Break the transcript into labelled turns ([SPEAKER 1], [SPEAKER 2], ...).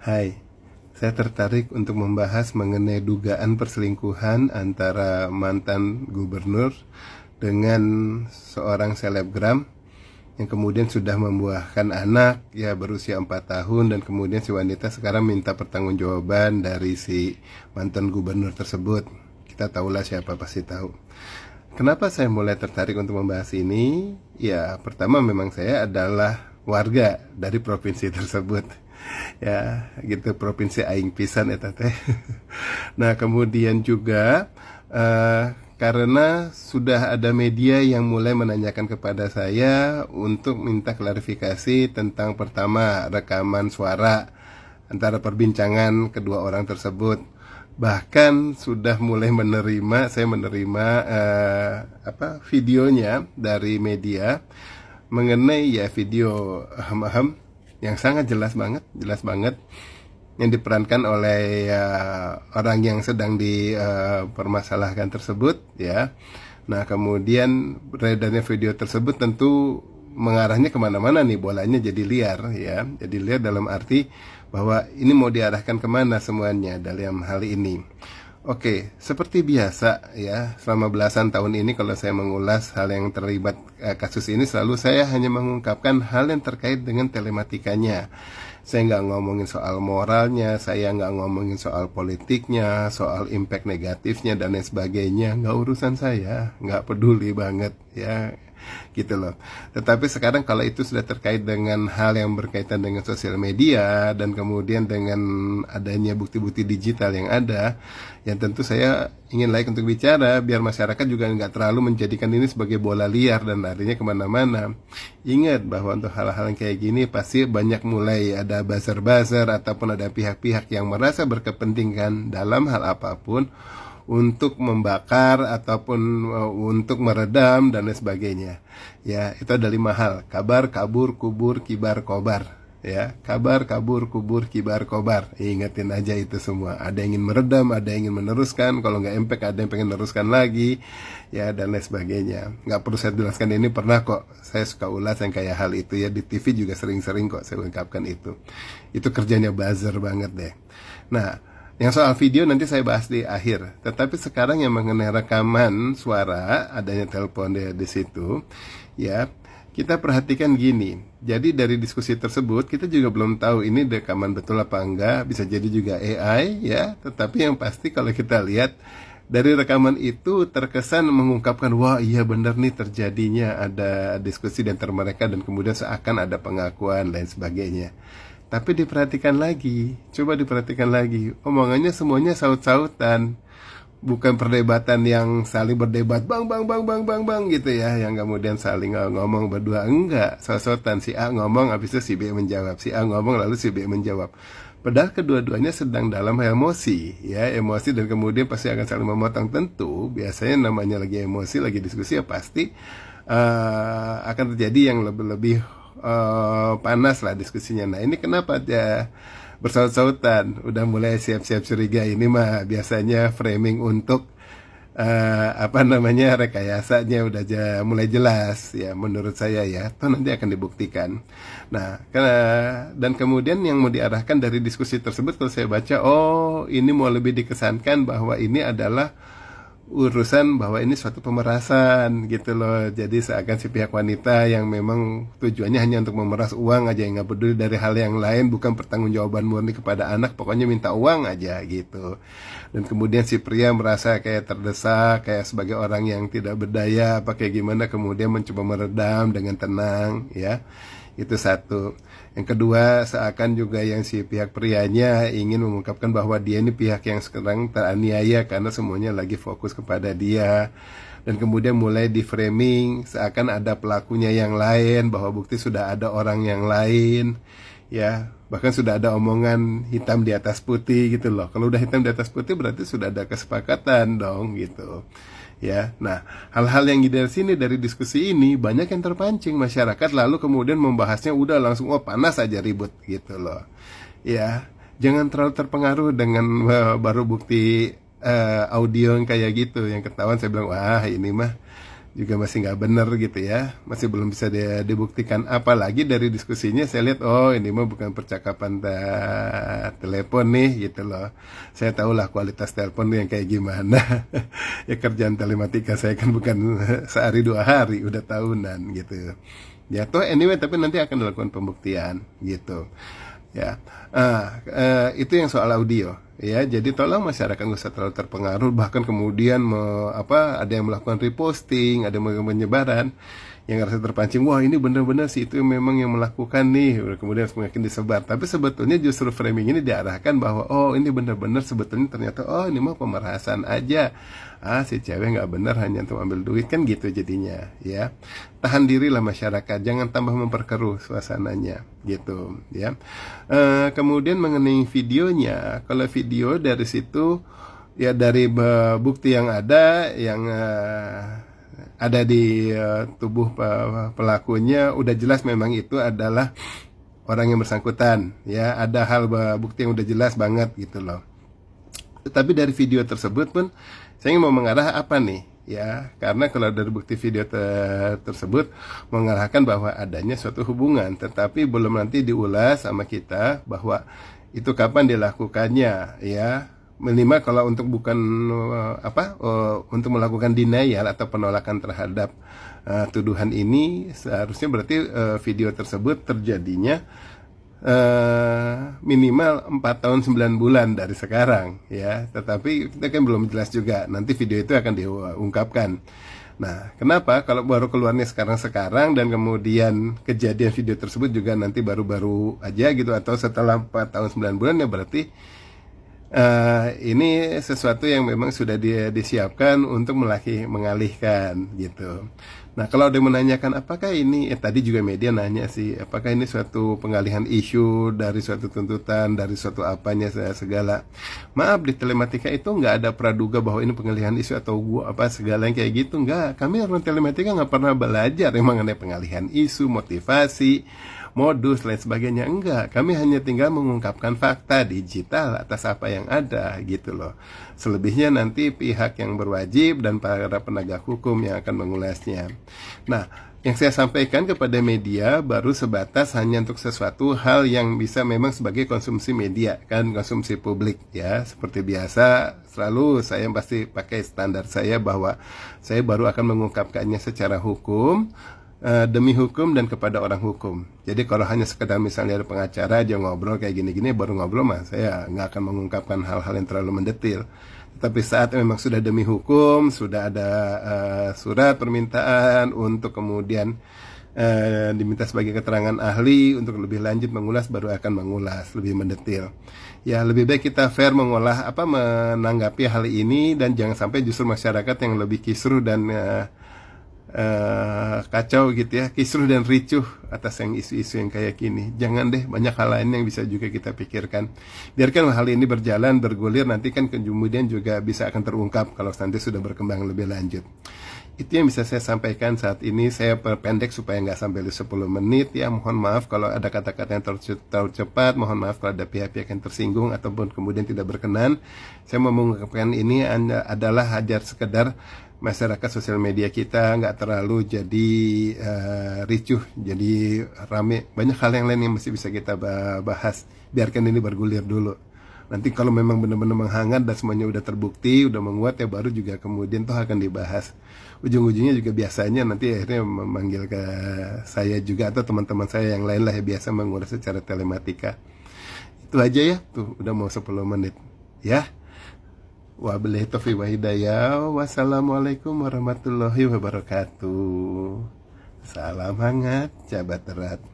[SPEAKER 1] Hai, saya tertarik untuk membahas mengenai dugaan perselingkuhan antara mantan gubernur dengan seorang selebgram yang kemudian sudah membuahkan anak ya berusia 4 tahun, dan kemudian si wanita sekarang minta pertanggungjawaban dari si mantan gubernur tersebut. Kita tahulah siapa, pasti tahu. Kenapa saya mulai tertarik untuk membahas ini? Ya, pertama memang saya adalah warga dari provinsi tersebut. Ya, gitu, provinsi aing pisan eta teh. Nah, kemudian juga karena sudah ada media yang mulai menanyakan kepada saya untuk minta klarifikasi tentang pertama rekaman suara antara perbincangan kedua orang tersebut. Bahkan sudah mulai saya menerima videonya dari media mengenai ya video aham-aham yang sangat jelas banget yang diperankan oleh orang yang sedang dipermasalahkan tersebut ya. Nah, kemudian beredarnya video tersebut tentu mengarahnya kemana-mana nih, bolanya jadi liar ya. Jadi liar dalam arti bahwa ini mau diarahkan kemana semuanya dalam hal ini. Oke, seperti biasa ya, selama belasan tahun ini kalau saya mengulas hal yang terlibat kasus ini, selalu saya hanya mengungkapkan hal yang terkait dengan telematikanya. Saya nggak ngomongin soal moralnya, saya nggak ngomongin soal politiknya, soal impact negatifnya dan lain sebagainya. Nggak urusan saya, nggak peduli banget ya, gitu loh. Tetapi sekarang kalau itu sudah terkait dengan hal yang berkaitan dengan sosial media dan kemudian dengan adanya bukti-bukti digital yang ada, yang tentu saya ingin untuk bicara biar masyarakat juga nggak terlalu menjadikan ini sebagai bola liar dan larinya kemana-mana. Ingat bahwa untuk hal-hal yang kayak gini pasti banyak mulai ada buzzer-buzzer ataupun ada pihak-pihak yang merasa berkepentingan dalam hal apapun untuk membakar ataupun untuk meredam dan lain sebagainya. Ya, itu ada 5 hal: kabar, kabur, kubur, kibar, kobar. Ya, kabar, kabur, kubur, kibar, kobar. Ingatin aja itu semua. Ada yang ingin meredam, ada yang ingin meneruskan. Kalau nggak impact, ada yang pengen meneruskan lagi. Ya, dan lain sebagainya. Nggak perlu saya jelaskan, ini pernah kok saya suka ulas yang kayak hal itu ya. Di TV juga sering-sering kok saya ungkapkan itu. Itu kerjanya buzzer banget deh. Nah, yang soal video nanti saya bahas di akhir. Tetapi sekarang yang mengenai rekaman suara, adanya telepon di situ, ya, kita perhatikan gini. Jadi dari diskusi tersebut kita juga belum tahu ini rekaman betul apa enggak. Bisa jadi juga AI ya. Tetapi yang pasti kalau kita lihat dari rekaman itu terkesan mengungkapkan, wah iya benar nih terjadinya ada diskusi di antara mereka dan kemudian seakan ada pengakuan lain sebagainya. Tapi coba diperhatikan lagi, omongannya semuanya saut-sautan, bukan perdebatan yang saling berdebat bang bang bang bang bang bang gitu ya, yang kemudian saling ngomong berdua, enggak, saut-sautan, si A ngomong habis itu si B menjawab, si A ngomong lalu si B menjawab. Padahal kedua-duanya sedang dalam emosi ya, emosi, dan kemudian pasti akan saling memotong. Tentu biasanya namanya lagi emosi, lagi diskusi ya pasti akan terjadi yang lebih-lebih panas lah diskusinya. Nah, ini kenapa dia bersaut-sautan? Udah mulai siap-siap curiga, ini mah biasanya framing untuk rekayasanya udah mulai jelas ya menurut saya ya. Toh nanti akan dibuktikan. Nah, dan kemudian yang mau diarahkan dari diskusi tersebut kalau saya baca, oh ini mau lebih dikesankan bahwa ini adalah urusan, bahwa ini suatu pemerasan gitu loh. Jadi seakan si pihak wanita yang memang tujuannya hanya untuk memeras uang aja, yang nggak peduli dari hal yang lain, bukan pertanggungjawaban murni kepada anak, pokoknya minta uang aja gitu. Dan kemudian si pria merasa kayak terdesak, kayak sebagai orang yang tidak berdaya apa kayak gimana, kemudian mencoba meredam dengan tenang ya. Itu satu. Yang kedua, seakan juga yang si pihak prianya ingin mengungkapkan bahwa dia ini pihak yang sekarang teraniaya karena semuanya lagi fokus kepada dia. Dan kemudian mulai di framing seakan ada pelakunya yang lain, bahwa bukti sudah ada orang yang lain ya. Bahkan sudah ada omongan hitam di atas putih gitu loh. Kalau udah hitam di atas putih berarti sudah ada kesepakatan dong gitu ya. Nah, hal-hal yang dari sini, dari diskusi ini banyak yang terpancing masyarakat, lalu kemudian membahasnya udah langsung panas aja, ribut gitu loh ya. Jangan terlalu terpengaruh dengan baru bukti audio yang kayak gitu yang ketahuan, saya bilang wah ini mah juga masih nggak benar gitu ya, masih belum bisa dibuktikan. Apalagi dari diskusinya saya lihat, oh ini mah bukan percakapan telepon nih gitu loh. Saya tahulah kualitas telepon yang kayak gimana. Ya kerjaan telematika saya kan bukan sehari 2 hari, udah tahunan gitu. Ya toh anyway, tapi nanti akan dilakukan pembuktian gitu. Ya, itu yang soal audio. Ya, jadi tolong masyarakat nggak usah terlalu terpengaruh, bahkan kemudian ada yang melakukan reposting, ada yang melakukan penyebaran, yang ngerasa terpancing, wah ini benar-benar sih itu memang yang melakukan nih, kemudian semakin disebar. Tapi sebetulnya justru framing ini diarahkan bahwa oh ini benar-benar sebetulnya ternyata oh ini mah pemerasan aja, si cewek nggak benar hanya untuk ambil duit, kan gitu jadinya. Ya, tahan dirilah masyarakat, jangan tambah memperkeruh suasananya gitu ya. Kemudian mengenai videonya, kalau video dari situ ya dari bukti yang ada ada di tubuh pelakunya udah jelas memang itu adalah orang yang bersangkutan ya, ada hal bukti yang udah jelas banget gitu loh. Tapi dari video tersebut pun saya ingin mau mengarah apa nih ya, karena kalau dari bukti video tersebut mengarahkan bahwa adanya suatu hubungan, tetapi belum nanti diulas sama kita bahwa itu kapan dilakukannya ya. Minimal kalau untuk bukan untuk melakukan denial atau penolakan terhadap tuduhan ini, seharusnya berarti video tersebut terjadinya minimal 4 tahun 9 bulan dari sekarang ya. Tetapi kita kan belum jelas juga, nanti video itu akan diungkapkan. Nah, kenapa kalau baru keluarnya sekarang dan kemudian kejadian video tersebut juga nanti baru-baru aja gitu, atau setelah 4 tahun 9 bulan, ya berarti ini sesuatu yang memang sudah disiapkan untuk mengalihkan gitu. Nah, kalau ada yang menanyakan apakah ini, tadi juga media nanya sih, apakah ini suatu pengalihan isu dari suatu tuntutan, dari suatu apanya segala. Maaf, di telematika itu nggak ada praduga bahwa ini pengalihan isu atau segala yang kayak gitu, nggak. Kami orang telematika nggak pernah belajar yang mengenai pengalihan isu, motivasi, modus, lain sebagainya. Enggak, kami hanya tinggal mengungkapkan fakta digital atas apa yang ada gitu loh. Selebihnya nanti pihak yang berwajib dan para penegak hukum yang akan mengulasnya. Nah, yang saya sampaikan kepada media baru sebatas hanya untuk sesuatu hal yang bisa memang sebagai konsumsi media, kan konsumsi publik ya. Seperti biasa, selalu saya pasti pakai standar saya bahwa saya baru akan mengungkapkannya secara hukum, demi hukum dan kepada orang hukum. Jadi kalau hanya sekedar misalnya ada pengacara aja ngobrol kayak gini-gini, baru ngobrol mah saya nggak akan mengungkapkan hal-hal yang terlalu mendetil. Tapi saat memang sudah demi hukum, sudah ada surat permintaan untuk kemudian diminta sebagai keterangan ahli untuk lebih lanjut mengulas, baru akan mengulas lebih mendetil. Ya, lebih baik kita fair menanggapi hal ini, dan jangan sampai justru masyarakat yang lebih kisruh dan kacau gitu ya, kisruh dan ricuh atas yang isu-isu yang kayak gini. Jangan deh, banyak hal lain yang bisa juga kita pikirkan. Biarkan hal ini berjalan, bergulir, nanti kan kemudian juga bisa akan terungkap kalau nanti sudah berkembang lebih lanjut. Itu yang bisa saya sampaikan saat ini. Saya perpendek supaya nggak sampai 10 menit ya. Mohon maaf kalau ada kata-kata yang terlalu cepat, mohon maaf kalau ada pihak-pihak yang tersinggung ataupun kemudian tidak berkenan. Saya mau mengungkapkan ini adalah hajar sekedar masyarakat sosial media kita nggak terlalu jadi ricuh, jadi rame. Banyak hal yang lain yang masih bisa kita bahas. Biarkan ini bergulir dulu. Nanti kalau memang benar-benar menghangat dan semuanya udah terbukti, udah menguat, ya baru juga kemudian toh akan dibahas. Ujung-ujungnya juga biasanya nanti akhirnya memanggil ke saya juga atau teman-teman saya yang lain lah, ya biasa mengurus secara telematika. Itu aja ya, tuh udah mau 10 menit ya. Wabillahi taufiq wa hidayah. Wassalamualaikum warahmatullahi wabarakatuh. Salam hangat, jabat erat.